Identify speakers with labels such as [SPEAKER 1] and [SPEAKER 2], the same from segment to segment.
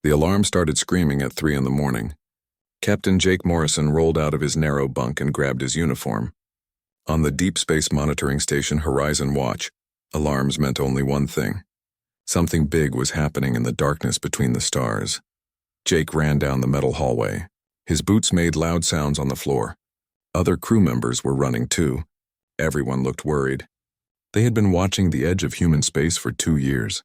[SPEAKER 1] The alarm started screaming at 3 in the morning. Captain Jake Morrison rolled out of his narrow bunk and grabbed his uniform. On the Deep Space Monitoring Station Horizon Watch, alarms meant only one thing. Something big was happening in the darkness between the stars. Jake ran down the metal hallway. His boots made loud sounds on the floor. Other crew members were running too. Everyone looked worried. They had been watching the edge of human space for 2 years.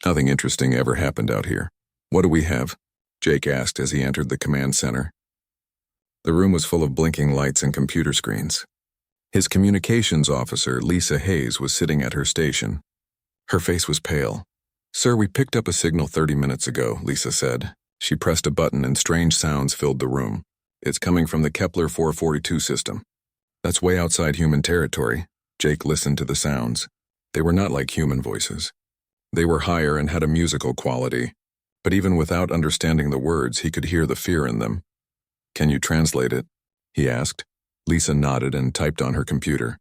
[SPEAKER 1] Nothing interesting ever happened out here. "What do we have?" Jake asked as he entered the command center. The room was full of blinking lights and computer screens. His communications officer, Lisa Hayes, was sitting at her station. Her face was pale. "Sir, we picked up a signal 30 minutes ago," Lisa said. She pressed a button and strange sounds filled the room. "It's coming from the Kepler 442 system. That's way outside human territory." Jake listened to the sounds. They were not like human voices. They were higher and had a musical quality. But even without understanding the words, he could hear the fear in them. "Can you translate it?" he asked. Lisa nodded and typed on her computer.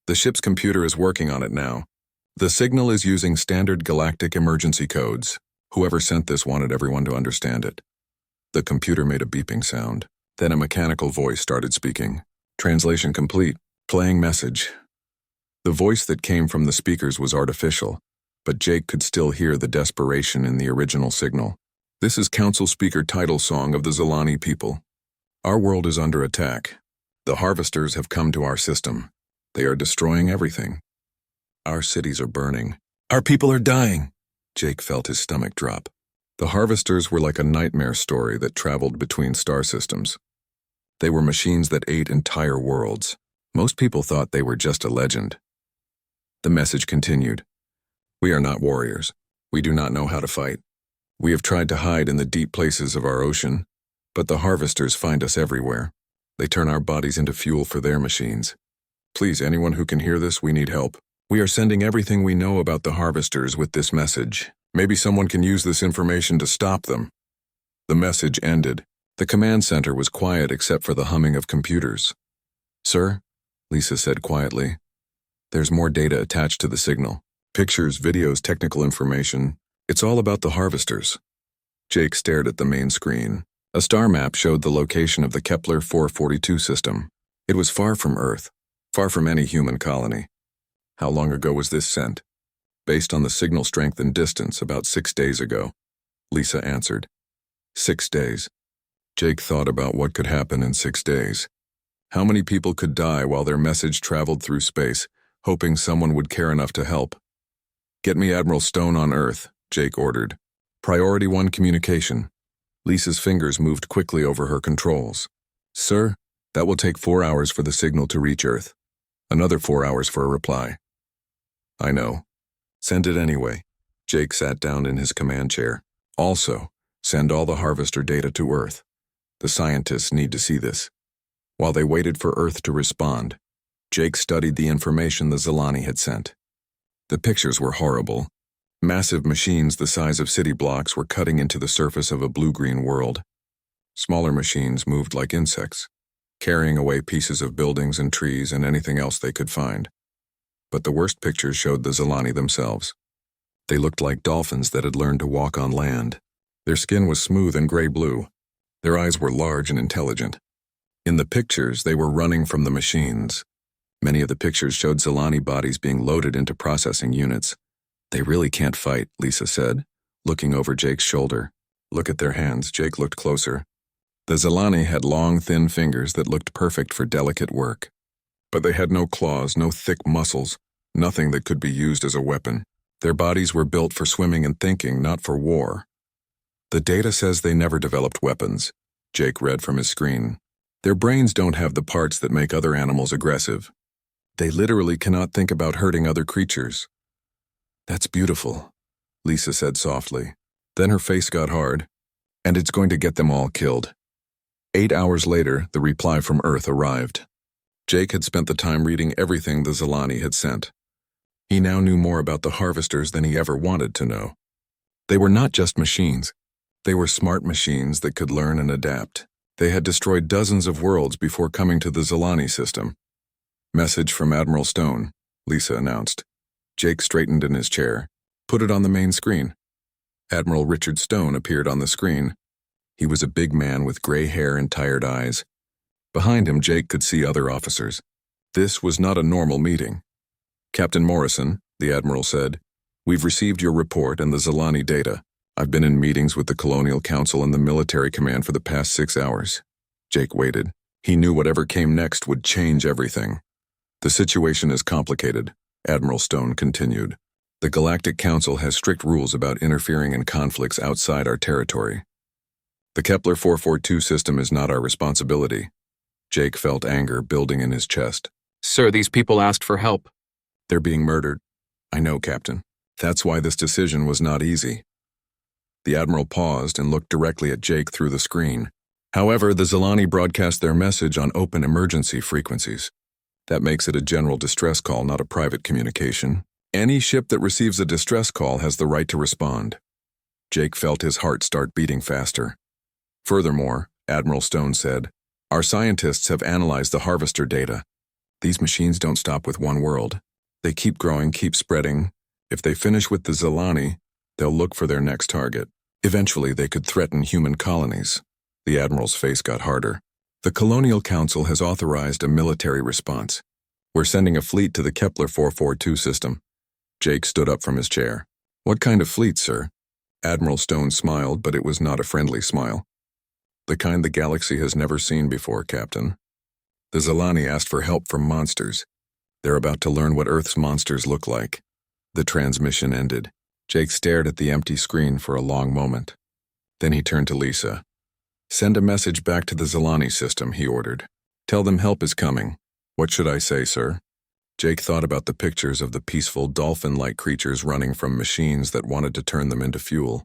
[SPEAKER 1] "The ship's computer is working on it now. The signal is using standard galactic emergency codes. Whoever sent this wanted everyone to understand it." The computer made a beeping sound. Then a mechanical voice started speaking. "Translation complete. Playing message." The voice that came from the speakers was artificial, but Jake could still hear the desperation in the original signal. "This is Council Speaker title song of the Zilani people. Our world is under attack. The harvesters have come to our system. They are destroying everything. Our cities are burning. Our people are dying." Jake felt his stomach drop. The harvesters were like a nightmare story that traveled between star systems. They were machines that ate entire worlds. Most people thought they were just a legend. The message continued. "We are not warriors. We do not know how to fight. We have tried to hide in the deep places of our ocean, but the harvesters find us everywhere. They turn our bodies into fuel for their machines. Please, anyone who can hear this, we need help. We are sending everything we know about the harvesters with this message. Maybe someone can use this information to stop them." The message ended. The command center was quiet except for the humming of computers. "Sir," Lisa said quietly, "there's more data attached to the signal. Pictures, videos, technical information. It's all about the harvesters." Jake stared at the main screen. A star map showed the location of the Kepler 442 system. It was far from Earth, far from any human colony. "How long ago was this sent?" "Based on the signal strength and distance, about 6 days ago," Lisa answered. 6 days. Jake thought about what could happen in 6 days. How many people could die while their message traveled through space, hoping someone would care enough to help? "Get me Admiral Stone on Earth," Jake ordered. "Priority 1 communication." Lisa's fingers moved quickly over her controls. "Sir, that will take 4 hours for the signal to reach Earth. Another 4 hours for a reply." "I know. Send it anyway." Jake sat down in his command chair. "Also, send all the harvester data to Earth. The scientists need to see this." While they waited for Earth to respond, Jake studied the information the Zilani had sent. The pictures were horrible. Massive machines the size of city blocks were cutting into the surface of a blue-green world. Smaller machines moved like insects, carrying away pieces of buildings and trees and anything else they could find. But the worst pictures showed the Zilani themselves. They looked like dolphins that had learned to walk on land. Their skin was smooth and gray-blue. Their eyes were large and intelligent. In the pictures, they were running from the machines. Many of the pictures showed Zilani bodies being loaded into processing units. "They really can't fight," Lisa said, looking over Jake's shoulder. "Look at their hands." Jake looked closer. The Zilani had long, thin fingers that looked perfect for delicate work. But they had no claws, no thick muscles, nothing that could be used as a weapon. Their bodies were built for swimming and thinking, not for war. "The data says they never developed weapons," Jake read from his screen. "Their brains don't have the parts that make other animals aggressive. They literally cannot think about hurting other creatures." "That's beautiful," Lisa said softly. Then her face got hard. "And it's going to get them all killed." 8 hours later, the reply from Earth arrived. Jake had spent the time reading everything the Zilani had sent. He now knew more about the harvesters than he ever wanted to know. They were not just machines. They were smart machines that could learn and adapt. They had destroyed dozens of worlds before coming to the Zilani system. "Message from Admiral Stone," Lisa announced. Jake straightened in his chair. "Put it on the main screen." Admiral Richard Stone appeared on the screen. He was a big man with gray hair and tired eyes. Behind him, Jake could see other officers. This was not a normal meeting. "Captain Morrison," the Admiral said, "we've received your report and the Zilani data. I've been in meetings with the Colonial Council and the military command for the past 6 hours." Jake waited. He knew whatever came next would change everything. "The situation is complicated," Admiral Stone continued. "The Galactic Council has strict rules about interfering in conflicts outside our territory. The Kepler 442 system is not our responsibility." Jake felt anger building in his chest.
[SPEAKER 2] "Sir, these people asked for help."
[SPEAKER 1] "They're being murdered." "I know, Captain. That's why this decision was not easy." The Admiral paused and looked directly at Jake through the screen. "However, the Zilani broadcast their message on open emergency frequencies. That makes it a general distress call, not a private communication. Any ship that receives a distress call has the right to respond." Jake felt his heart start beating faster. "Furthermore," Admiral Stone said, "our scientists have analyzed the harvester data. These machines don't stop with one world. They keep growing, keep spreading. If they finish with the Zilani, they'll look for their next target. Eventually, they could threaten human colonies." The Admiral's face got harder. "The Colonial Council has authorized a military response. We're sending a fleet to the Kepler 442 system." Jake stood up from his chair. "What kind of fleet, sir?" Admiral Stone smiled, but it was not a friendly smile. "The kind the galaxy has never seen before, Captain. The Zilani asked for help from monsters. They're about to learn what Earth's monsters look like." The transmission ended. Jake stared at the empty screen for a long moment. Then he turned to Lisa. "Send a message back to the Zilani system," he ordered. "Tell them help is coming." "What should I say, sir?" Jake thought about the pictures of the peaceful, dolphin-like creatures running from machines that wanted to turn them into fuel.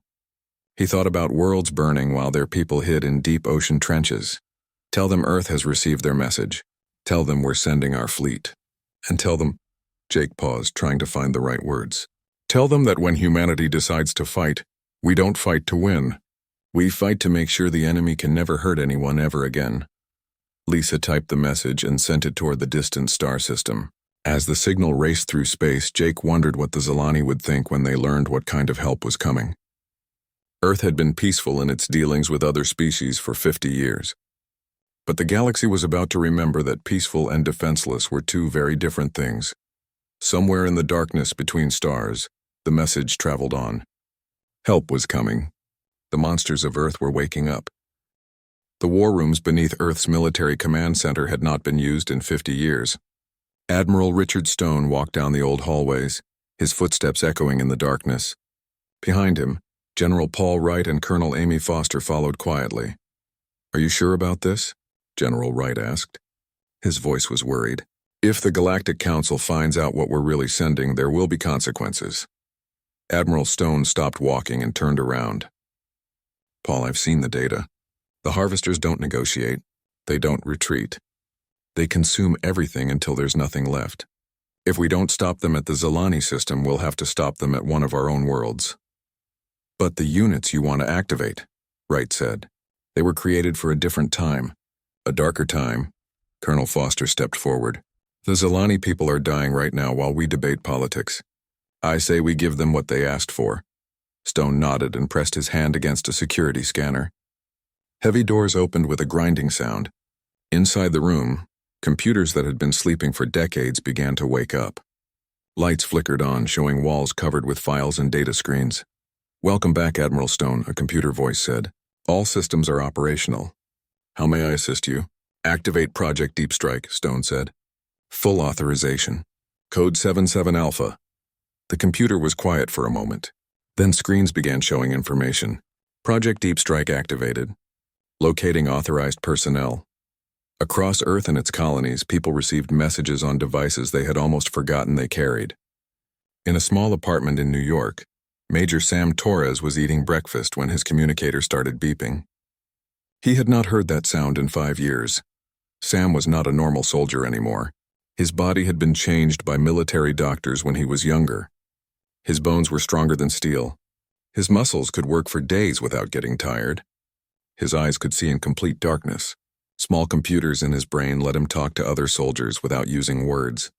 [SPEAKER 1] He thought about worlds burning while their people hid in deep ocean trenches. "Tell them Earth has received their message. Tell them we're sending our fleet. And tell them—" Jake paused, trying to find the right words. "Tell them that when humanity decides to fight, we don't fight to win. We fight to make sure the enemy can never hurt anyone ever again." Lisa typed the message and sent it toward the distant star system. As the signal raced through space, Jake wondered what the Zilani would think when they learned what kind of help was coming. Earth had been peaceful in its dealings with other species for 50 years. But the galaxy was about to remember that peaceful and defenseless were two very different things. Somewhere in the darkness between stars, the message traveled on. Help was coming. The monsters of Earth were waking up. The war rooms beneath Earth's military command center had not been used in 50 years. Admiral Richard Stone walked down the old hallways, his footsteps echoing in the darkness. Behind him, General Paul Wright and Colonel Amy Foster followed quietly. "Are you sure about this?" General Wright asked. His voice was worried. "If the Galactic Council finds out what we're really sending, there will be consequences." Admiral Stone stopped walking and turned around. "Paul, I've seen the data. The harvesters don't negotiate. They don't retreat. They consume everything until there's nothing left. If we don't stop them at the Zilani system, we'll have to stop them at one of our own worlds." "But the units you want to activate," Wright said. "They were created for a different time. A darker time." Colonel Foster stepped forward. "The Zilani people are dying right now while we debate politics. I say we give them what they asked for." Stone nodded and pressed his hand against a security scanner. Heavy doors opened with a grinding sound. Inside the room, computers that had been sleeping for decades began to wake up. Lights flickered on, showing walls covered with files and data screens. "Welcome back, Admiral Stone," a computer voice said. "All systems are operational. How may I assist you?" "Activate Project Deep Strike," Stone said. "Full authorization. Code 77 Alpha." The computer was quiet for a moment. Then screens began showing information. "Project Deep Strike activated. Locating authorized personnel." Across Earth and its colonies, people received messages on devices they had almost forgotten they carried. In a small apartment in New York, Major Sam Torres was eating breakfast when his communicator started beeping. He had not heard that sound in 5 years. Sam was not a normal soldier anymore. His body had been changed by military doctors when he was younger. His bones were stronger than steel. His muscles could work for days without getting tired. His eyes could see in complete darkness. Small computers in his brain let him talk to other soldiers without using words.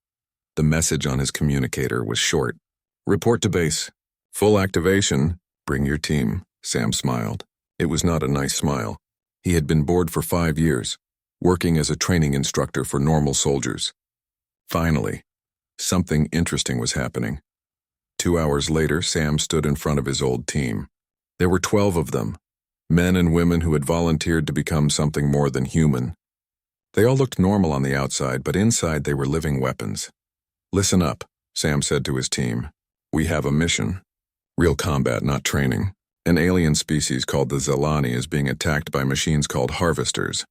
[SPEAKER 1] The message on his communicator was short. "Report to base. Full activation. Bring your team, Sam smiled. It was not a nice smile. He had been bored for 5 years, working as a training instructor for normal soldiers. Finally, something interesting was happening. 2 hours later, Sam stood in front of his old team. There were 12 of them, men and women who had volunteered to become something more than human. They all looked normal on the outside, but inside they were living weapons. Listen up, Sam said to his team. We have a mission. Real combat, not training. An alien species called the Zalani is being attacked by machines called harvesters.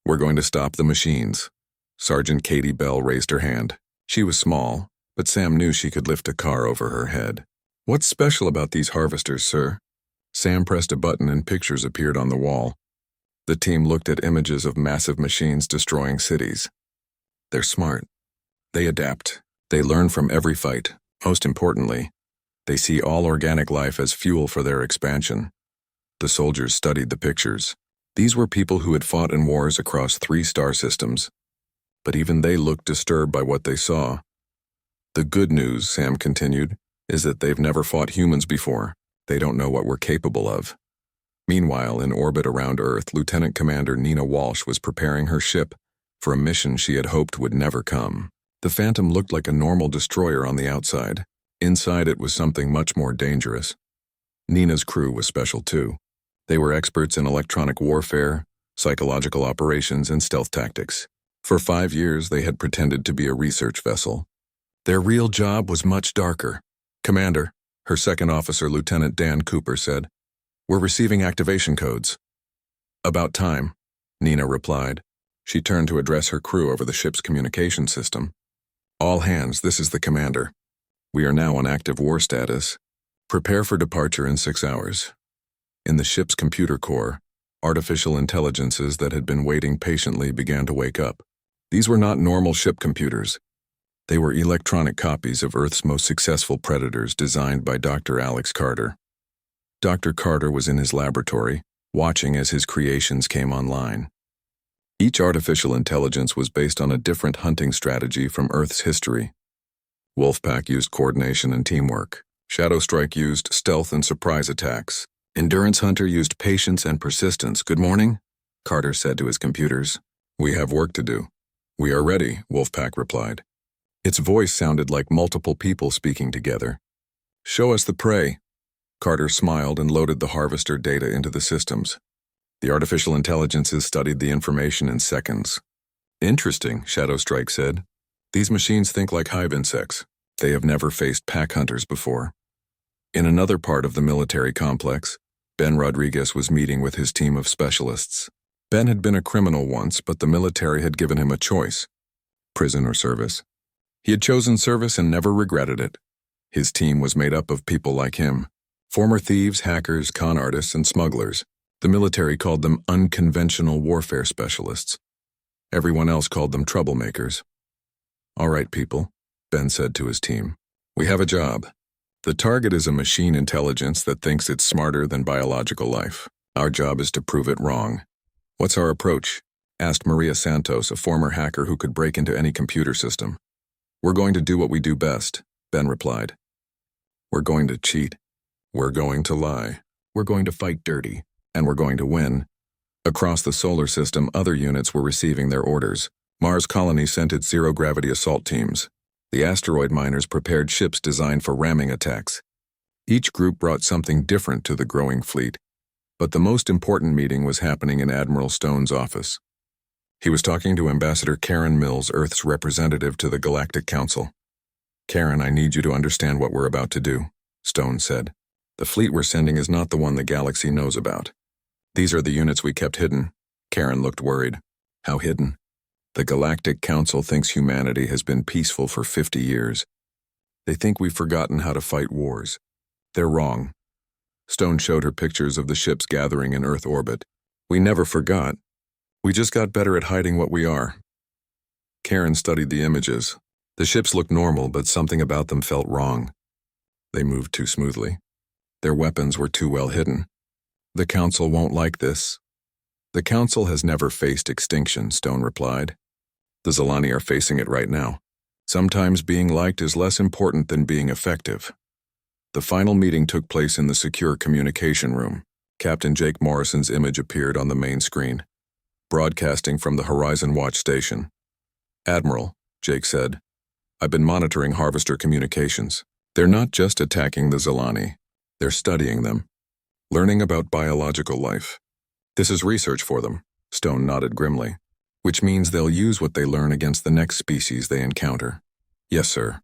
[SPEAKER 1] We're going to stop the machines. Sergeant Katie Bell raised her hand. She was small, but Sam knew she could lift a car over her head. What's special about these harvesters, sir? Sam pressed a button and pictures appeared on the wall. The team looked at images of massive machines destroying cities. They're smart. They adapt. They learn from every fight. Most importantly, they see all organic life as fuel for their expansion. The soldiers studied the pictures. These were people who had fought in wars across 3 star systems. But even they looked disturbed by what they saw. The good news, Sam continued, is that they've never fought humans before. They don't know what we're capable of. Meanwhile, in orbit around Earth, Lieutenant Commander Nina Walsh was preparing her ship for a mission she had hoped would never come. The Phantom looked like a normal destroyer on the outside. Inside it was something much more dangerous. Nina's crew was special too. They were experts in electronic warfare, psychological operations, and stealth tactics. For 5 years, they had pretended to be a research vessel. Their real job was much darker. Commander, her second officer, Lieutenant Dan Cooper, said, "We're receiving activation codes." "About time," Nina replied. She turned to address her crew over the ship's communication system. "All hands, this is the commander. We are now on active war status. Prepare for departure in 6 hours." In the ship's computer core, artificial intelligences that had been waiting patiently began to wake up. These were not normal ship computers. They were electronic copies of Earth's most successful predators designed by Dr. Alex Carter. Dr. Carter was in his laboratory, watching as his creations came online. Each artificial intelligence was based on a different hunting strategy from Earth's history. Wolfpack used coordination and teamwork. Shadow Strike used stealth and surprise attacks. Endurance Hunter used patience and persistence. "Good morning," Carter said to his computers. "We have work to do." "We are ready," Wolfpack replied. Its voice sounded like multiple people speaking together. "Show us the prey." Carter smiled and loaded the harvester data into the systems. The artificial intelligences studied the information in seconds. "Interesting," Shadow Strike said. "These machines think like hive insects. They have never faced pack hunters before." In another part of the military complex, Ben Rodriguez was meeting with his team of specialists. Ben had been a criminal once, but the military had given him a choice: prison or service. He had chosen service and never regretted it. His team was made up of people like him: former thieves, hackers, con artists, and smugglers. The military called them unconventional warfare specialists. Everyone else called them troublemakers. "All right, people," Ben said to his team. "We have a job. The target is a machine intelligence that thinks it's smarter than biological life. Our job is to prove it wrong." "What's our approach?" asked Maria Santos, a former hacker who could break into any computer system. "We're going to do what we do best," Ben replied. "We're going to cheat. We're going to lie. We're going to fight dirty. And we're going to win." Across the solar system, other units were receiving their orders. Mars Colony sent its zero-gravity assault teams. The asteroid miners prepared ships designed for ramming attacks. Each group brought something different to the growing fleet, but the most important meeting was happening in Admiral Stone's office. He was talking to Ambassador Karen Mills, Earth's representative to the Galactic Council. "Karen, I need you to understand what we're about to do," Stone said. "The fleet we're sending is not the one the galaxy knows about. These are the units we kept hidden." Karen looked worried. "How hidden?" "The Galactic Council thinks humanity has been peaceful for 50 years. They think we've forgotten how to fight wars. They're wrong." Stone showed her pictures of the ships gathering in Earth orbit. "We never forgot. We just got better at hiding what we are." Karen studied the images. The ships looked normal, but something about them felt wrong. They moved too smoothly. Their weapons were too well hidden. "The Council won't like this." "The Council has never faced extinction," Stone replied. "The Zalani are facing it right now. Sometimes being liked is less important than being effective." The final meeting took place in the secure communication room. Captain Jake Morrison's image appeared on the main screen, broadcasting from the Horizon Watch station. "Admiral," Jake said, "I've been monitoring Harvester communications. They're not just attacking the Zilani. They're studying them, learning about biological life. This is research for them." Stone nodded grimly. "Which means they'll use what they learn against the next species they encounter." "Yes, sir.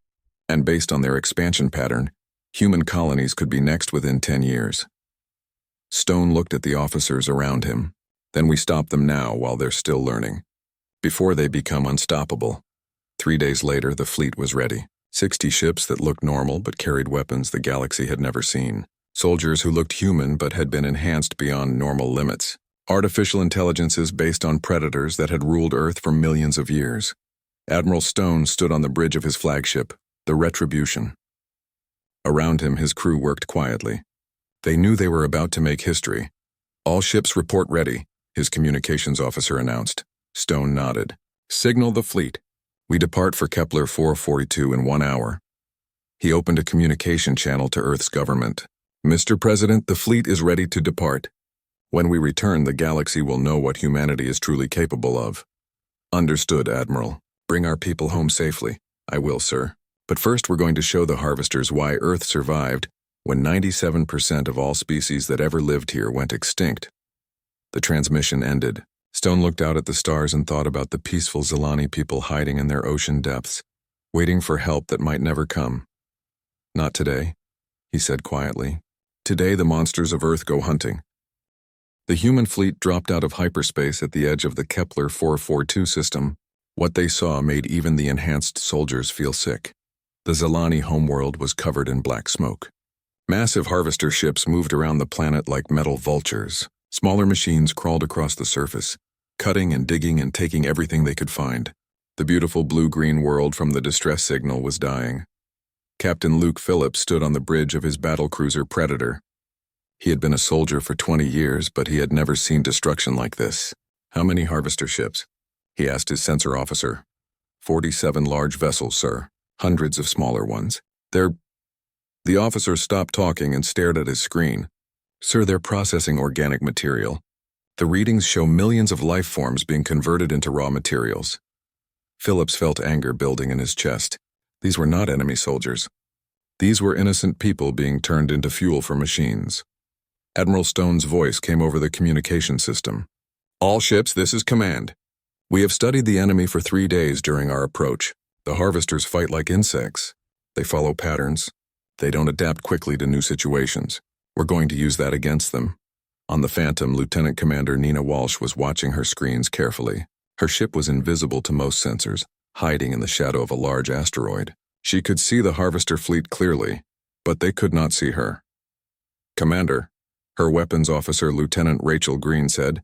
[SPEAKER 1] And based on their expansion pattern, human colonies could be next within 10 years. Stone looked at the officers around him. "Then we stop them now while they're still learning, before they become unstoppable." 3 days later, the fleet was ready. 60 ships that looked normal but carried weapons the galaxy had never seen. Soldiers who looked human but had been enhanced beyond normal limits. Artificial intelligences based on predators that had ruled Earth for millions of years. Admiral Stone stood on the bridge of his flagship, the Retribution. Around him, his crew worked quietly. They knew they were about to make history. "All ships report ready," his communications officer announced. Stone nodded. "Signal the fleet. We depart for Kepler 442 in 1 hour." He opened a communication channel to Earth's government. "Mr. President, the fleet is ready to depart. When we return, the galaxy will know what humanity is truly capable of." "Understood, Admiral. Bring our people home safely." "I will, sir. But first we're going to show the Harvesters why Earth survived when 97% of all species that ever lived here went extinct." The transmission ended. Stone looked out at the stars and thought about the peaceful Zilani people hiding in their ocean depths, waiting for help that might never come. "Not today," he said quietly. "Today the monsters of Earth go hunting." The human fleet dropped out of hyperspace at the edge of the Kepler 442 system. What they saw made even the enhanced soldiers feel sick. The Zilani homeworld was covered in black smoke. Massive harvester ships moved around the planet like metal vultures. Smaller machines crawled across the surface, cutting and digging and taking everything they could find. The beautiful blue-green world from the distress signal was dying. Captain Luke Phillips stood on the bridge of his battlecruiser Predator. He had been a soldier for 20 years, but he had never seen destruction like this. "How many harvester ships?" he asked his sensor officer. 47 large vessels, sir. Hundreds of smaller ones. The officer stopped talking and stared at his screen. "Sir, they're processing organic material. The readings show millions of life forms being converted into raw materials." Phillips felt anger building in his chest. These were not enemy soldiers. These were innocent people being turned into fuel for machines. Admiral Stone's voice came over the communication system. "All ships, this is command. We have studied the enemy for 3 days during our approach. The harvesters fight like insects. They follow patterns. They don't adapt quickly to new situations. We're going to use that against them." On the Phantom, Lieutenant Commander Nina Walsh was watching her screens carefully. Her ship was invisible to most sensors, hiding in the shadow of a large asteroid. She could see the harvester fleet clearly, but they could not see her. "Commander," her weapons officer Lieutenant Rachel Green said,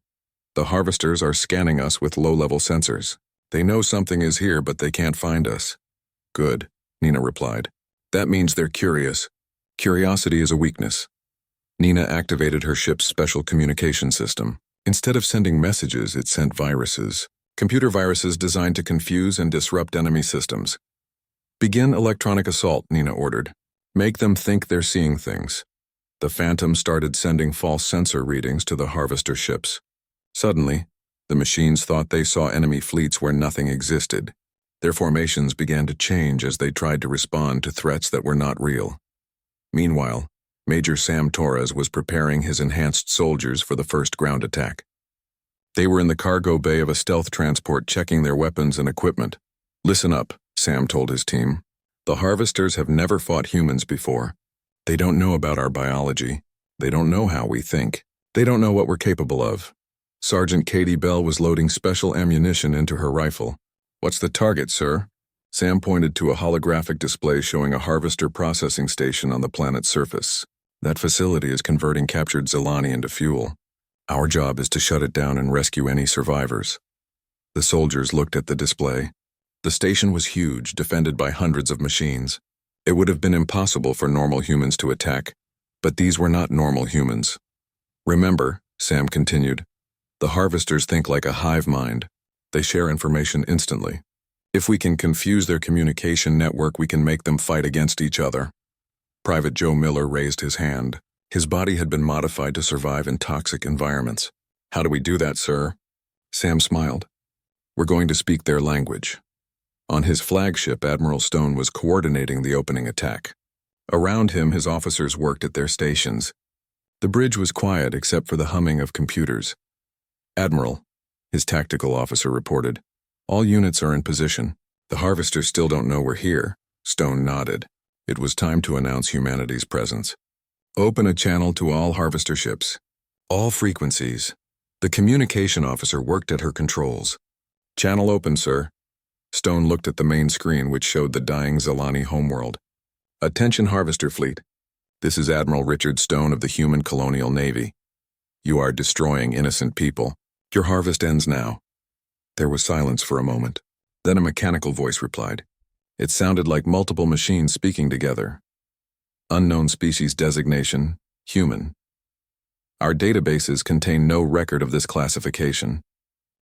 [SPEAKER 1] "the harvesters are scanning us with low-level sensors. They know something is here, but they can't find us." "Good," Nina replied. "That means they're curious. Curiosity is a weakness." Nina activated her ship's special communication system. Instead of sending messages, it sent viruses. Computer viruses designed to confuse and disrupt enemy systems. "Begin electronic assault," Nina ordered. "Make them think they're seeing things." The Phantom started sending false sensor readings to the harvester ships. Suddenly, the machines thought they saw enemy fleets where nothing existed. Their formations began to change as they tried to respond to threats that were not real. Meanwhile, Major Sam Torres was preparing his enhanced soldiers for the first ground attack. They were in the cargo bay of a stealth transport checking their weapons and equipment. "Listen up," Sam told his team. "The harvesters have never fought humans before. They don't know about our biology. They don't know how we think. They don't know what we're capable of." Sergeant Katie Bell was loading special ammunition into her rifle. "What's the target, sir?" Sam pointed to a holographic display showing a harvester processing station on the planet's surface. "That facility is converting captured Zilani into fuel. Our job is to shut it down and rescue any survivors." The soldiers looked at the display. The station was huge, defended by hundreds of machines. It would have been impossible for normal humans to attack, but these were not normal humans. "Remember," Sam continued, "the harvesters think like a hive mind. They share information instantly. If we can confuse their communication network, we can make them fight against each other." Private Joe Miller raised his hand. His body had been modified to survive in toxic environments. How do we do that, sir? Sam smiled. We're going to speak their language. On his flagship, Admiral Stone was coordinating the opening attack. Around him, his officers worked at their stations. The bridge was quiet except for the humming of computers. Admiral, his tactical officer reported. All units are in position. The harvesters still don't know we're here. Stone nodded. It was time to announce humanity's presence. Open a channel to all harvester ships. All frequencies. The communication officer worked at her controls. Channel open, sir. Stone looked at the main screen, which showed the dying Zalani homeworld. Attention, harvester fleet. This is Admiral Richard Stone of the Human Colonial Navy. You are destroying innocent people. Your harvest ends now. There was silence for a moment. Then a mechanical voice replied. It sounded like multiple machines speaking together. Unknown species designation, human. Our databases contain no record of this classification.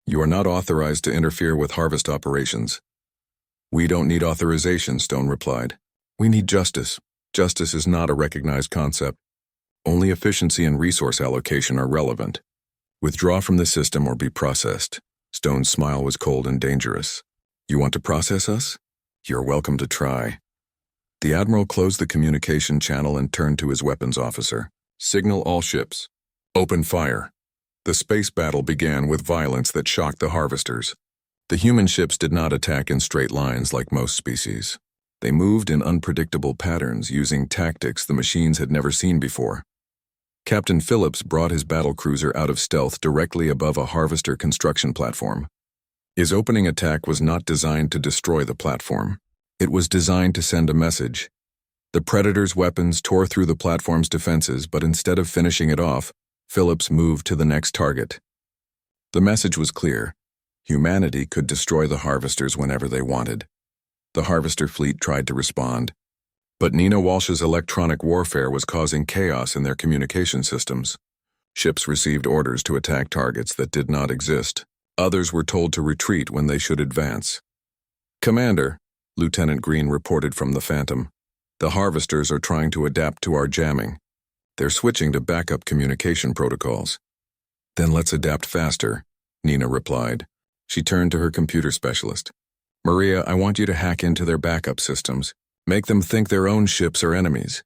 [SPEAKER 1] You are not authorized to interfere with harvest operations. We don't need authorization, Stone replied. We need justice. Justice is not a recognized concept. Only efficiency and resource allocation are relevant. Withdraw from the system or be processed. Stone's smile was cold and dangerous. You want to process us? You're welcome to try. The Admiral closed the communication channel and turned to his weapons officer. Signal all ships. Open fire. The space battle began with violence that shocked the harvesters. The human ships did not attack in straight lines like most species. They moved in unpredictable patterns using tactics the machines had never seen before. Captain Phillips brought his battlecruiser out of stealth directly above a harvester construction platform. His opening attack was not designed to destroy the platform. It was designed to send a message. The Predator's weapons tore through the platform's defenses, but instead of finishing it off, Phillips moved to the next target. The message was clear. Humanity could destroy the harvesters whenever they wanted. The harvester fleet tried to respond, but Nina Walsh's electronic warfare was causing chaos in their communication systems. Ships received orders to attack targets that did not exist. Others were told to retreat when they should advance. Commander, Lieutenant Green reported from the Phantom. The harvesters are trying to adapt to our jamming. They're switching to backup communication protocols. Then let's adapt faster, Nina replied. She turned to her computer specialist. Maria, I want you to hack into their backup systems. Make them think their own ships are enemies.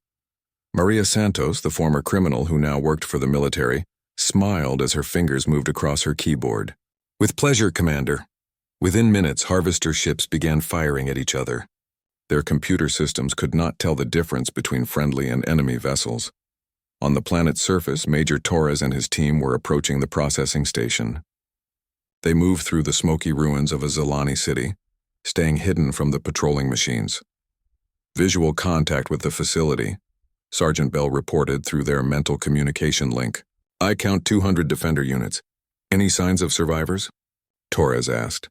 [SPEAKER 1] Maria Santos, the former criminal who now worked for the military, smiled as her fingers moved across her keyboard. With pleasure, Commander. Within minutes, harvester ships began firing at each other. Their computer systems could not tell the difference between friendly and enemy vessels. On the planet's surface, Major Torres and his team were approaching the processing station. They moved through the smoky ruins of a Zalani city, staying hidden from the patrolling machines. Visual contact with the facility, Sergeant Bell reported through their mental communication link. I count 200 defender units. Any signs of survivors? Torres asked.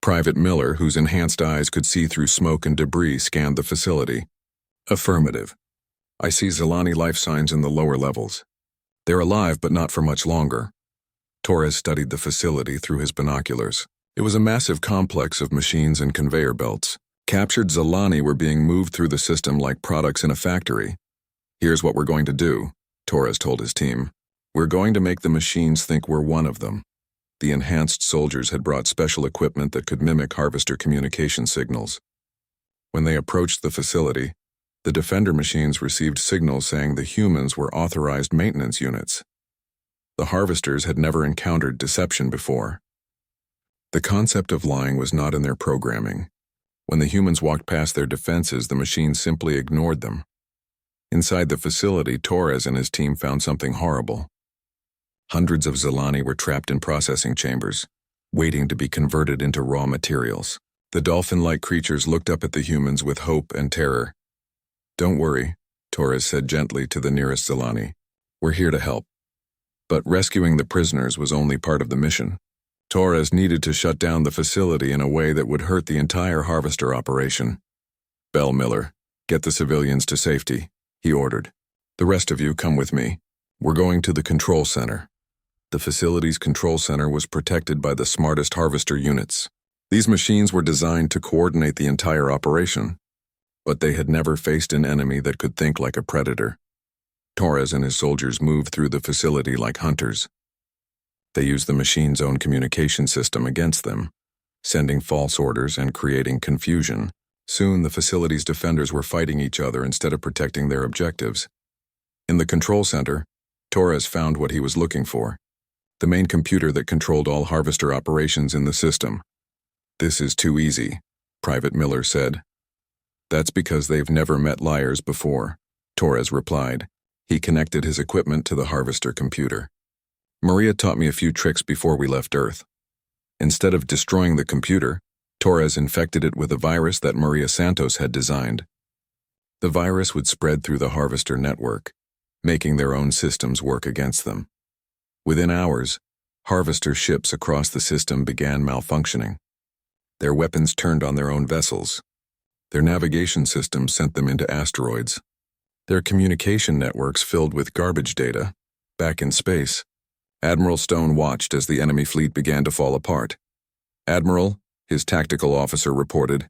[SPEAKER 1] Private Miller, whose enhanced eyes could see through smoke and debris, scanned the facility. Affirmative. I see Zalani life signs in the lower levels. They're alive, but not for much longer. Torres studied the facility through his binoculars. It was a massive complex of machines and conveyor belts. Captured Zalani were being moved through the system like products in a factory. Here's what we're going to do, Torres told his team. We're going to make the machines think we're one of them. The enhanced soldiers had brought special equipment that could mimic harvester communication signals. When they approached the facility, the defender machines received signals saying the humans were authorized maintenance units. The harvesters had never encountered deception before. The concept of lying was not in their programming. When the humans walked past their defenses, the machines simply ignored them. Inside the facility, Torres and his team found something horrible. Hundreds of Zalani were trapped in processing chambers, waiting to be converted into raw materials. The dolphin-like creatures looked up at the humans with hope and terror. Don't worry, Torres said gently to the nearest Zalani. We're here to help. But rescuing the prisoners was only part of the mission. Torres needed to shut down the facility in a way that would hurt the entire harvester operation. Bell Miller, get the civilians to safety, he ordered. The rest of you come with me. We're going to the control center. The facility's control center was protected by the smartest harvester units. These machines were designed to coordinate the entire operation. but they had never faced an enemy that could think like a predator. Torres and his soldiers moved through the facility like hunters. They used the machine's own communication system against them, sending false orders and creating confusion. Soon, the facility's defenders were fighting each other instead of protecting their objectives. In the control center, Torres found what he was looking for: the main computer that controlled all harvester operations in the system. "This is too easy," Private Miller said. "That's because they've never met liars before," Torres replied. He connected his equipment to the harvester computer. "Maria taught me a few tricks before we left Earth." Instead of destroying the computer, Torres infected it with a virus that Maria Santos had designed. The virus would spread through the harvester network, making their own systems work against them. Within hours, harvester ships across the system began malfunctioning. Their weapons turned on their own vessels. Their navigation systems sent them into asteroids. Their communication networks filled with garbage data. Back in space, Admiral Stone watched as the enemy fleet began to fall apart. "Admiral," his tactical officer reported,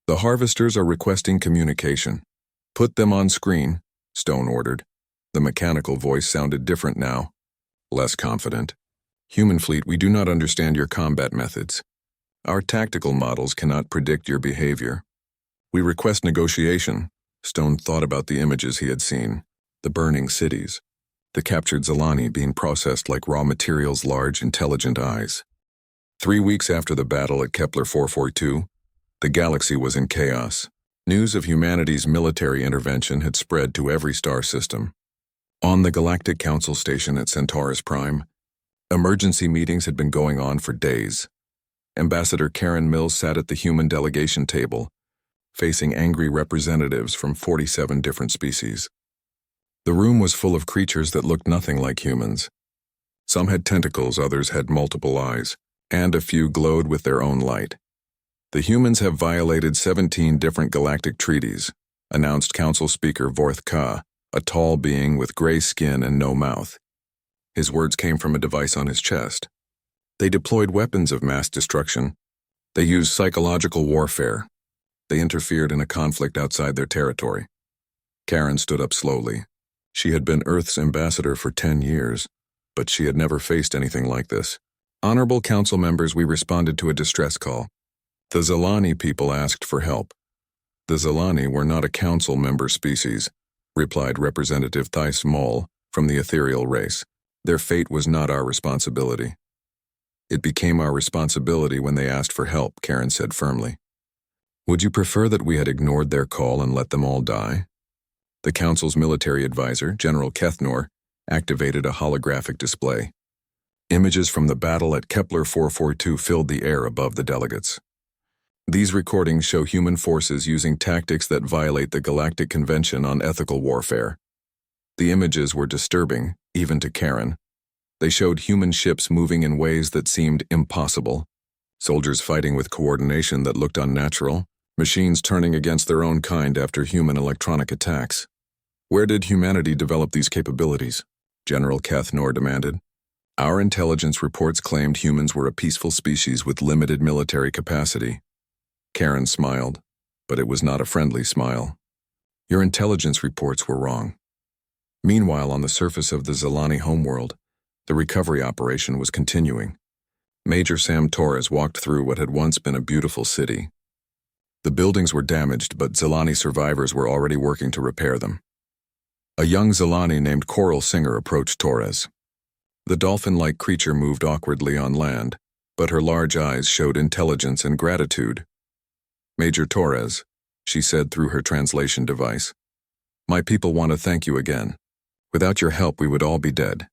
[SPEAKER 1] "the harvesters are requesting communication." "Put them on screen," Stone ordered. The mechanical voice sounded different now, less confident. "Human fleet, we do not understand your combat methods. Our tactical models cannot predict your behavior. We request negotiation." Stone thought about the images he had seen: the burning cities, the captured Zalani being processed like raw materials, large, intelligent eyes. 3 weeks after the battle at Kepler 442, the galaxy was in chaos. News of humanity's military intervention had spread to every star system. On the Galactic Council station at Centaurus Prime, emergency meetings had been going on for days. Ambassador Karen Mills sat at the human delegation table, facing angry representatives from 47 different species. The room was full of creatures that looked nothing like humans. Some had tentacles, others had multiple eyes, and a few glowed with their own light. "The humans have violated 17 different galactic treaties," announced Council Speaker Vorth Ka, a tall being with gray skin and no mouth. His words came from a device on his chest. "They deployed weapons of mass destruction. They used psychological warfare. They interfered in a conflict outside their territory." Karen stood up slowly. She had been Earth's ambassador for 10 years, but she had never faced anything like this. "Honorable council members, we responded to a distress call. The Zalani people asked for help." "The Zalani were not a council member species," replied Representative Thais Moll from the ethereal race. "Their fate was not our responsibility." "It became our responsibility when they asked for help," Karen said firmly. "Would you prefer that we had ignored their call and let them all die?" The council's military advisor, General Kethnor, activated a holographic display. Images from the battle at Kepler 442 filled the air above the delegates. These recordings show human forces using tactics that violate the Galactic Convention on Ethical Warfare. The images were disturbing, even to Karen. They showed human ships moving in ways that seemed impossible, soldiers fighting with coordination that looked unnatural, machines turning against their own kind after human electronic attacks. "Where did humanity develop these capabilities?" General Kethnor demanded. "Our intelligence reports claimed humans were a peaceful species with limited military capacity." Karen smiled, but it was not a friendly smile. "Your intelligence reports were wrong." Meanwhile, on the surface of the Zalani homeworld, the recovery operation was continuing. Major Sam Torres walked through what had once been a beautiful city. The buildings were damaged, but Zalani survivors were already working to repair them. A young Zalani named Coral Singer approached Torres. The dolphin-like creature moved awkwardly on land, but her large eyes showed intelligence and gratitude. "Major Torres," she said through her translation device, "my people want to thank you again. Without your help, we would all be dead."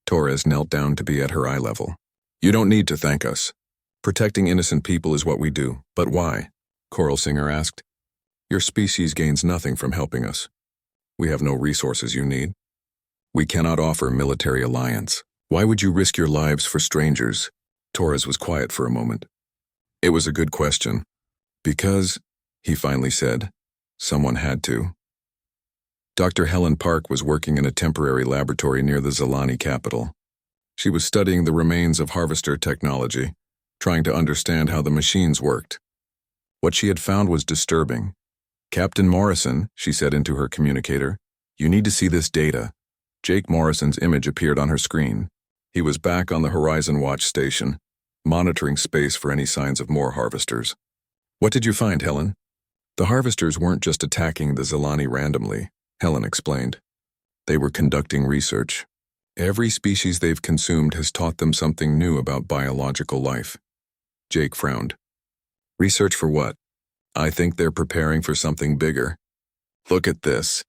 [SPEAKER 1] Torres knelt down to be at her eye level. "You don't need to thank us. Protecting innocent people is what we do. But why?" Coral Singer asked. "Your species gains nothing from helping us. We have no resources you need. We cannot offer military alliance. Why would you risk your lives for strangers?" Torres was quiet for a moment. "It was a good question. Because," he finally said, "someone had to." Dr. Helen Park was working in a temporary laboratory near the Zalani capital. She was studying the remains of harvester technology, trying to understand how the machines worked. What she had found was disturbing. Captain Morrison, she said into her communicator, you need to see this data. Jake Morrison's image appeared on her screen. He was back on the Horizon Watch station, monitoring space for any signs of more harvesters. What did you find, Helen? The harvesters weren't just attacking the Zelani randomly, Helen explained. They were conducting research. Every species they've consumed has taught them something new about biological life. Jake frowned. Research for what? I think they're preparing for something bigger. Look at this.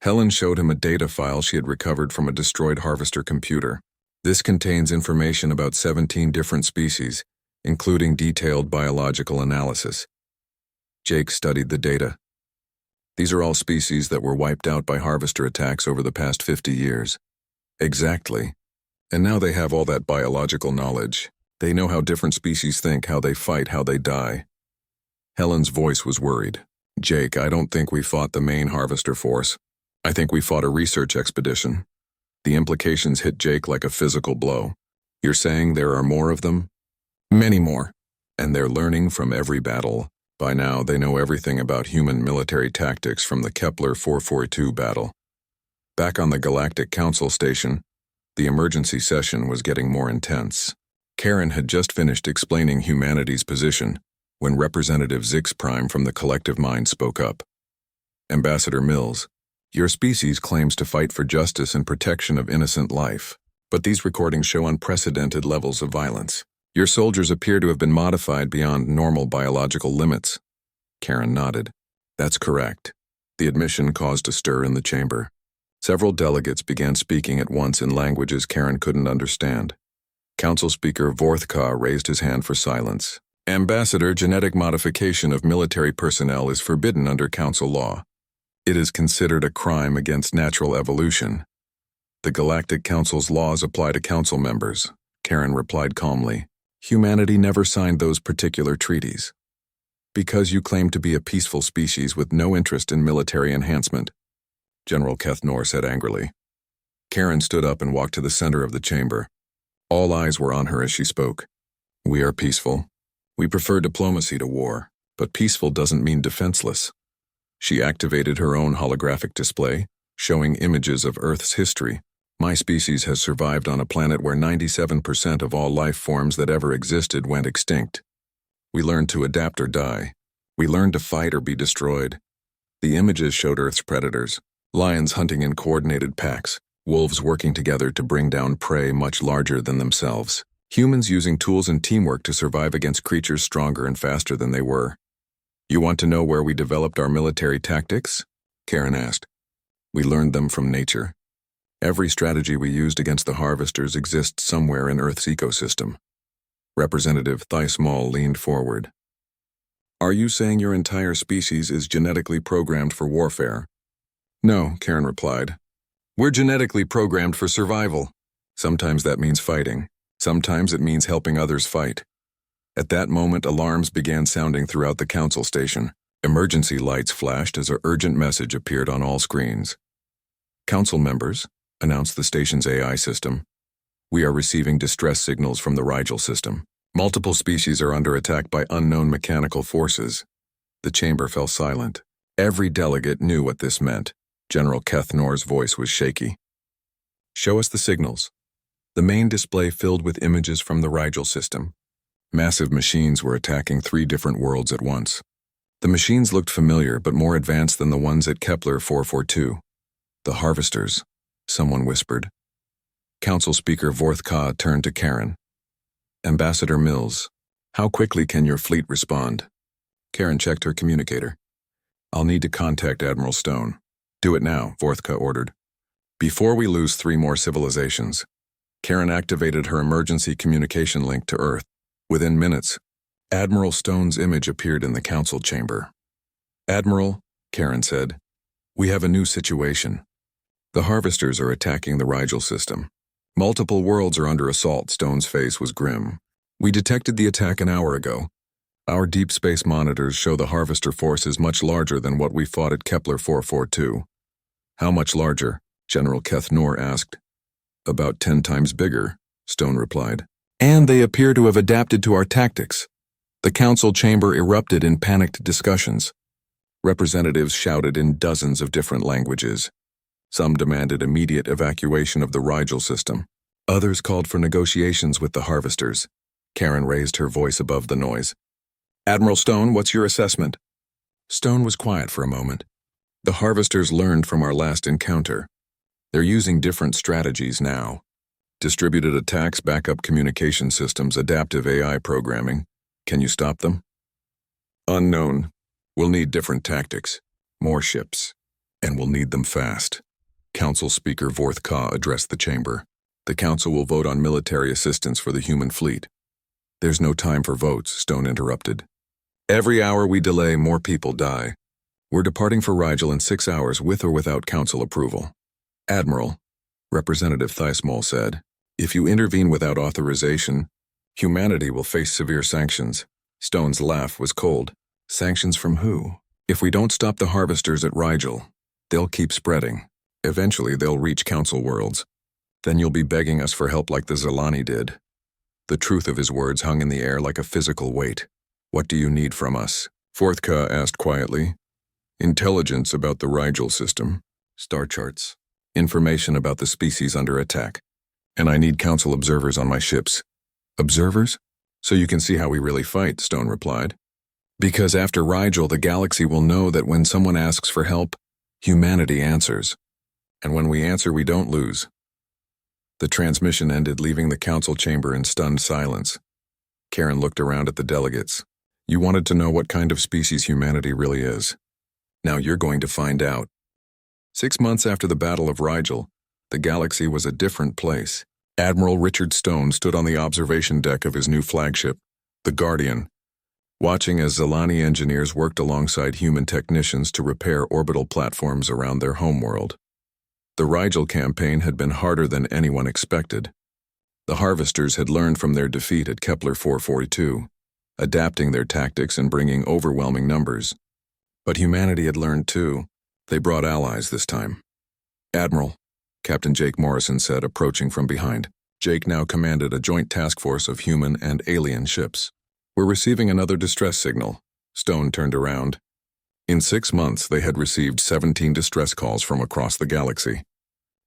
[SPEAKER 1] Helen showed him a data file she had recovered from a destroyed harvester computer. This contains information about 17 different species, including detailed biological analysis. Jake studied the data. These are all species that were wiped out by harvester attacks over the past 50 years. Exactly. And now they have all that biological knowledge. They know how different species think, how they fight, how they die. Helen's voice was worried. Jake, I don't think we fought the main harvester force. I think we fought a research expedition. The implications hit Jake like a physical blow. You're saying there are more of them? Many more. And they're learning from every battle. By now, they know everything about human military tactics from the Kepler 442 battle. Back on the Galactic Council station, the emergency session was getting more intense. Karen had just finished explaining humanity's position when Representative Zix Prime from the Collective Mind spoke up. Ambassador Mills, your species claims to fight for justice and protection of innocent life, but these recordings show unprecedented levels of violence. Your soldiers appear to have been modified beyond normal biological limits. Karen nodded. That's correct. The admission caused a stir in the chamber. Several delegates began speaking at once in languages Karen couldn't understand. Council Speaker Vorthka raised his hand for silence. Ambassador, genetic modification of military personnel is forbidden under council law. It is considered a crime against natural evolution. The Galactic Council's laws apply to council members, Karen replied calmly. Humanity never signed those particular treaties. Because you claim to be a peaceful species with no interest in military enhancement, General Kethnor said angrily. Karen stood up and walked to the center of the chamber. All eyes were on her as she spoke. We are peaceful. We prefer diplomacy to war, but peaceful doesn't mean defenseless. She activated her own holographic display, showing images of Earth's history. My species has survived on a planet where 97% of all life forms that ever existed went extinct. We learned to adapt or die. We learned to fight or be destroyed. The images showed Earth's predators, lions hunting in coordinated packs, wolves working together to bring down prey much larger than themselves, humans using tools and teamwork to survive against creatures stronger and faster than they were. You want to know where we developed our military tactics? Karen asked. We learned them from nature. Every strategy we used against the harvesters exists somewhere in Earth's ecosystem. Representative Thysmall leaned forward. Are you saying your entire species is genetically programmed for warfare? No, Karen replied. We're genetically programmed for survival. Sometimes that means fighting. Sometimes it means helping others fight. At that moment, alarms began sounding throughout the council station. Emergency lights flashed as an urgent message appeared on all screens. Council members, announced the station's AI system, we are receiving distress signals from the Rigel system. Multiple species are under attack by unknown mechanical forces. The chamber fell silent. Every delegate knew what this meant. General Kethnor's voice was shaky. Show us the signals. The main display filled with images from the Rigel system. Massive machines were attacking 3 different worlds at once. The machines looked familiar but more advanced than the ones at Kepler 442. The harvesters, someone whispered. Council Speaker Vorthka turned to Karen. Ambassador Mills, how quickly can your fleet respond? Karen checked her communicator. I'll need to contact Admiral Stone. Do it now, Vorthka ordered. Before we lose 3 more civilizations. Karen activated her emergency communication link to Earth. Within minutes, Admiral Stone's image appeared in the council chamber. Admiral, Karen said, we have a new situation. The harvesters are attacking the Rigel system. Multiple worlds are under assault. Stone's face was grim. We detected the attack an hour ago. Our deep space monitors show the harvester force is much larger than what we fought at Kepler 442. How much larger? General Kethnor asked. About 10 times bigger, Stone replied. And they appear to have adapted to our tactics. The council chamber erupted in panicked discussions. Representatives shouted in dozens of different languages. Some demanded immediate evacuation of the Rigel system. Others called for negotiations with the harvesters. Karen raised her voice above the noise. "Admiral Stone, what's your assessment?" Stone was quiet for a moment. "The harvesters learned from our last encounter. They're using different strategies now. Distributed attacks, backup communication systems, adaptive AI programming. Can you stop them?" "Unknown. We'll need different tactics, more ships, and we'll need them fast." Council Speaker Vorth Ka addressed the chamber. "The Council will vote on military assistance for the human fleet." "There's no time for votes," Stone interrupted. "Every hour we delay, more people die. We're departing for Rigel in 6 hours with or without Council approval." "Admiral," Representative Thysmall said, "if you intervene without authorization, humanity will face severe sanctions." Stone's laugh was cold. "Sanctions from who? If we don't stop the harvesters at Rigel, they'll keep spreading. Eventually they'll reach Council worlds. Then you'll be begging us for help like the Zalani did." The truth of his words hung in the air like a physical weight. "What do you need from us?" Vorthka asked quietly. "Intelligence about the Rigel system, star charts, information about the species under attack. And I need Council observers on my ships." "Observers? So you can see how we really fight," Stone replied. "Because after Rigel, the galaxy will know that when someone asks for help, humanity answers. And when we answer, we don't lose." The transmission ended, leaving the Council chamber in stunned silence. Karen looked around at the delegates. "You wanted to know what kind of species humanity really is. Now you're going to find out." 6 months after the Battle of Rigel, the galaxy was a different place. Admiral Richard Stone stood on the observation deck of his new flagship, the Guardian, watching as Zalani engineers worked alongside human technicians to repair orbital platforms around their homeworld. The Rigel campaign had been harder than anyone expected. The harvesters had learned from their defeat at Kepler 442, adapting their tactics and bringing overwhelming numbers. But humanity had learned too. They brought allies this time. "Admiral," Captain Jake Morrison said, approaching from behind. Jake now commanded a joint task force of human and alien ships. "We're receiving another distress signal." Stone turned around. In 6 months, they had received 17 distress calls from across the galaxy.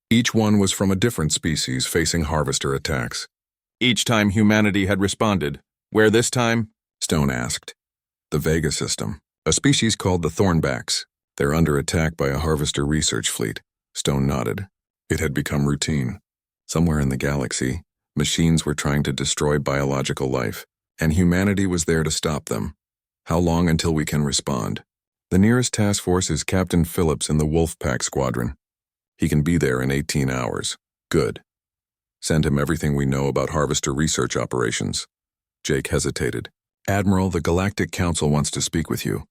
[SPEAKER 1] Each one was from a different species facing harvester attacks. Each time humanity had responded. "Where this time?" Stone asked. "The Vega system, a species called the Thornbacks. They're under attack by a harvester research fleet." Stone nodded. It had become routine. Somewhere in the galaxy, machines were trying to destroy biological life, and humanity was there to stop them. "How long until we can respond?" "The nearest task force is Captain Phillips in the Wolfpack Squadron. He can be there in 18 hours. "Good. Send him everything we know about harvester research operations." Jake hesitated. "Admiral, the Galactic Council wants to speak with you."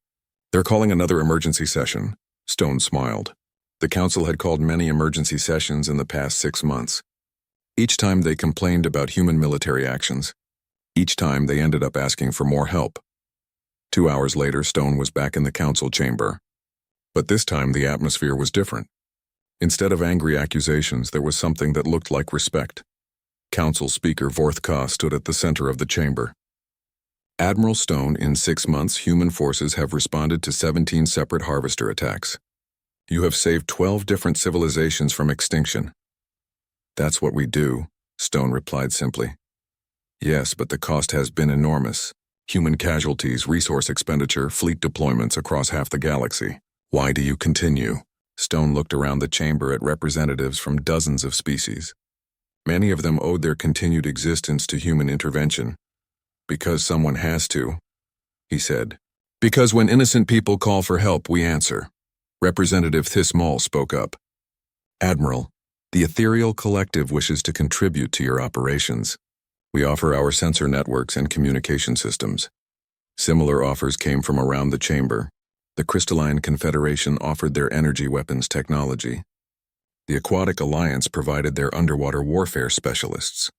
[SPEAKER 1] "They're calling another emergency session." Stone smiled. The Council had called many emergency sessions in the past 6 months. Each time they complained about human military actions. Each time they ended up asking for more help. 2 hours later, Stone was back in the Council chamber. But this time the atmosphere was different. Instead of angry accusations, there was something that looked like respect. Council Speaker Vorth Ka stood at the center of the chamber. "Admiral Stone, in 6 months, human forces have responded to 17 separate harvester attacks. You have saved 12 different civilizations from extinction." "That's what we do," Stone replied simply. "Yes, but the cost has been enormous. Human casualties, resource expenditure, fleet deployments across half the galaxy. Why do you continue?" Stone looked around the chamber at representatives from dozens of species. Many of them owed their continued existence to human intervention. "Because someone has to," he said. "Because when innocent people call for help, we answer." Representative Thysmall spoke up. "Admiral, the Ethereal Collective wishes to contribute to your operations. We offer our sensor networks and communication systems." Similar offers came from around the chamber. The Crystalline Confederation offered their energy weapons technology. The Aquatic Alliance provided their underwater warfare specialists.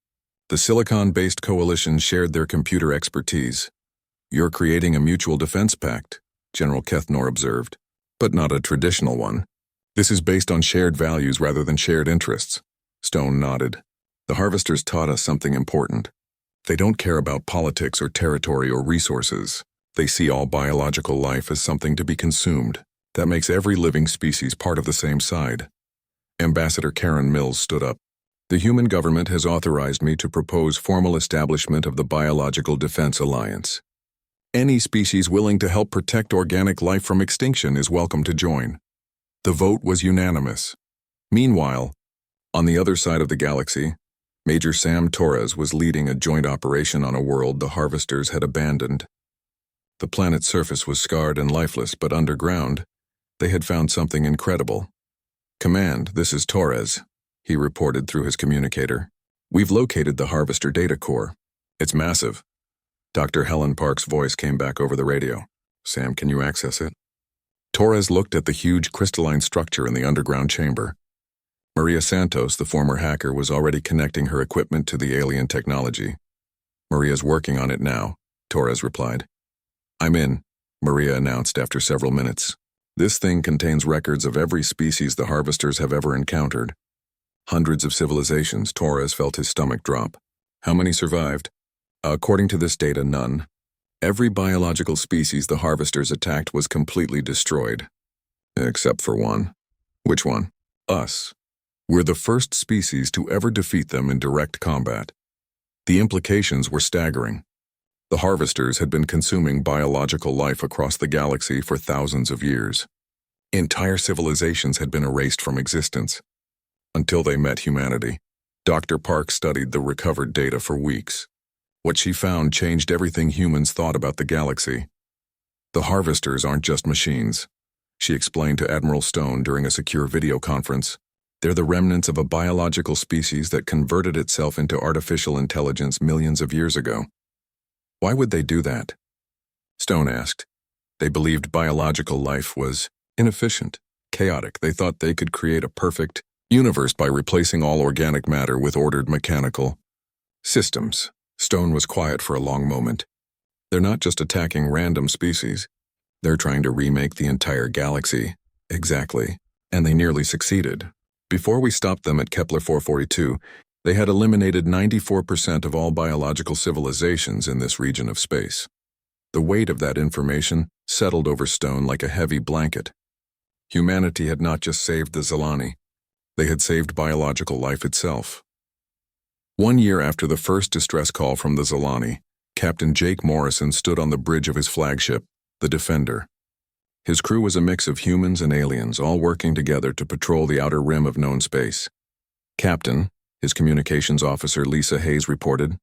[SPEAKER 1] The Silicon-based coalition shared their computer expertise. "You're creating a mutual defense pact," General Kethnor observed, "but not a traditional one. This is based on shared values rather than shared interests." Stone nodded. "The harvesters taught us something important. They don't care about politics or territory or resources. They see all biological life as something to be consumed. That makes every living species part of the same side. Ambassador Karen Mills stood up. The human government has authorized me to propose formal establishment of the Biological Defense Alliance. Any species willing to help protect organic life from extinction is welcome to join. The vote was unanimous. Meanwhile, on the other side of the galaxy, Major Sam Torres was leading a joint operation on a world the Harvesters had abandoned. The planet's surface was scarred and lifeless, but underground, they had found something incredible. "Command, this is Torres," he reported through his communicator. "We've located the Harvester data core. It's massive." Dr. Helen Park's voice came back over the radio. "Sam, can you access it?" Torres looked at the huge crystalline structure in the underground chamber. Maria Santos, the former hacker, was already connecting her equipment to the alien technology. "Maria's working on it now," Torres replied. "I'm in," Maria announced after several minutes. "This thing contains records of every species the Harvesters have ever encountered. Hundreds of civilizations." Torres felt his stomach drop. "How many survived?" "According to this data, none. Every biological species the Harvesters attacked was completely destroyed. Except for one." "Which one?" "Us. We're the first species to ever defeat them in direct combat." The implications were staggering. The Harvesters had been consuming biological life across the galaxy for thousands of years. Entire civilizations had been erased from existence. Until they met humanity. Dr. Park studied the recovered data for weeks. What she found changed everything humans thought about the galaxy. "The Harvesters aren't just machines," she explained to Admiral Stone during a secure video conference. "They're the remnants of a biological species that converted itself into artificial intelligence millions of years ago." "Why would they do that?" Stone asked. "They believed biological life was inefficient, chaotic. They thought they could create a perfect universe by replacing all organic matter with ordered mechanical systems." Stone was quiet for a long moment. "They're not just attacking random species. They're trying to remake the entire galaxy." "Exactly. And they nearly succeeded. Before we stopped them at Kepler 442, they had eliminated 94% of all biological civilizations in this region of space." The weight of that information settled over Stone like a heavy blanket. Humanity had not just saved the Zilani. They had saved biological life itself. 1 year after the first distress call from the Zilani, Captain Jake Morrison stood on the bridge of his flagship, the Defender. His crew was a mix of humans and aliens, all working together to patrol the outer rim of known space. "Captain," his communications officer Lisa Hayes reported,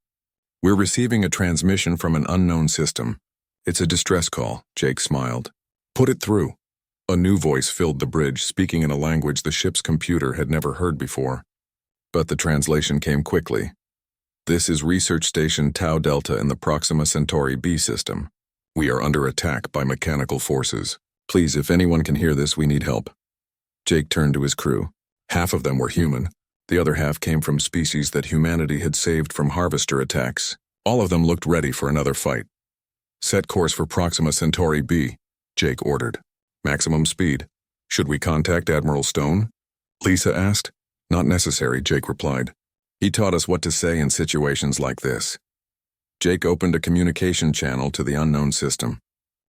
[SPEAKER 1] "we're receiving a transmission from an unknown system. It's a distress call," Jake smiled. "Put it through." A new voice filled the bridge, speaking in a language the ship's computer had never heard before. But the translation came quickly. "This is Research Station Tau Delta in the Proxima Centauri B system. We are under attack by mechanical forces. Please, if anyone can hear this, we need help." Jake turned to his crew. Half of them were human. The other half came from species that humanity had saved from Harvester attacks. All of them looked ready for another fight. "Set course for Proxima Centauri B," Jake ordered. "Maximum speed. Should we contact Admiral Stone?" Lisa asked. "Not necessary," Jake replied. "He taught us what to say in situations like this." Jake opened a communication channel to the unknown system.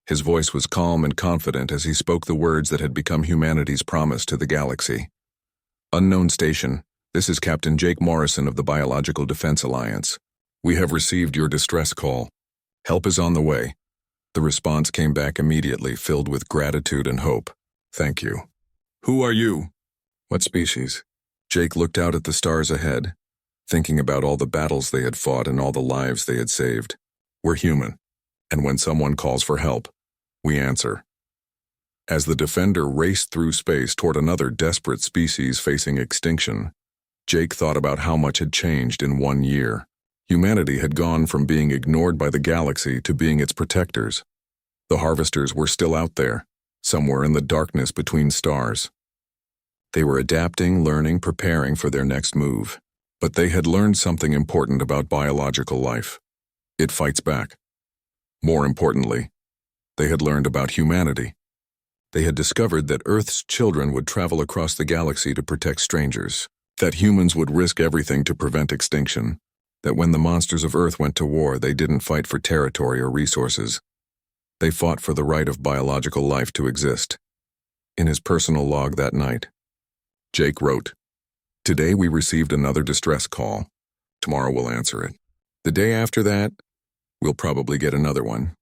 [SPEAKER 1] His voice was calm and confident as he spoke the words that had become humanity's promise to the galaxy. "Unknown station, this is Captain Jake Morrison of the Biological Defense Alliance. We have received your distress call. Help is on the way." The response came back immediately, filled with gratitude and hope. "Thank you." "Who are you?" "What species?" Jake looked out at the stars ahead, thinking about all the battles they had fought and all the lives they had saved. "We're human, and when someone calls for help, we answer." As the Defender raced through space toward another desperate species facing extinction, Jake thought about how much had changed in 1 year. Humanity had gone from being ignored by the galaxy to being its protectors. The Harvesters were still out there, somewhere in the darkness between stars. They were adapting, learning, preparing for their next move. But they had learned something important about biological life. It fights back. More importantly, they had learned about humanity. They had discovered that Earth's children would travel across the galaxy to protect strangers, that humans would risk everything to prevent extinction, that when the monsters of Earth went to war, they didn't fight for territory or resources. They fought for the right of biological life to exist. In his personal log that night, Jake wrote, "Today we received another distress call. Tomorrow we'll answer it. The day after that, we'll probably get another one.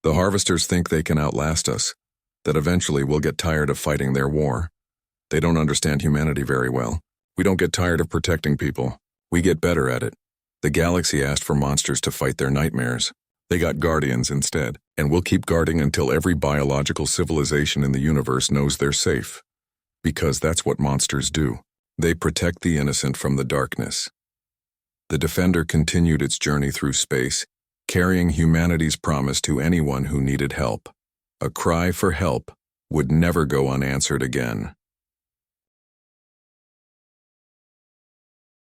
[SPEAKER 1] The harvesters think they can outlast us, that eventually we'll get tired of fighting their war. They don't understand humanity very well. We don't get tired of protecting people. We get better at it. The galaxy asked for monsters to fight their nightmares. They got guardians instead, and we'll keep guarding until every biological civilization in the universe knows they're safe. Because that's what monsters do. They protect the innocent from the darkness." The Defender continued its journey through space, carrying humanity's promise to anyone who needed help. A cry for help would never go unanswered again.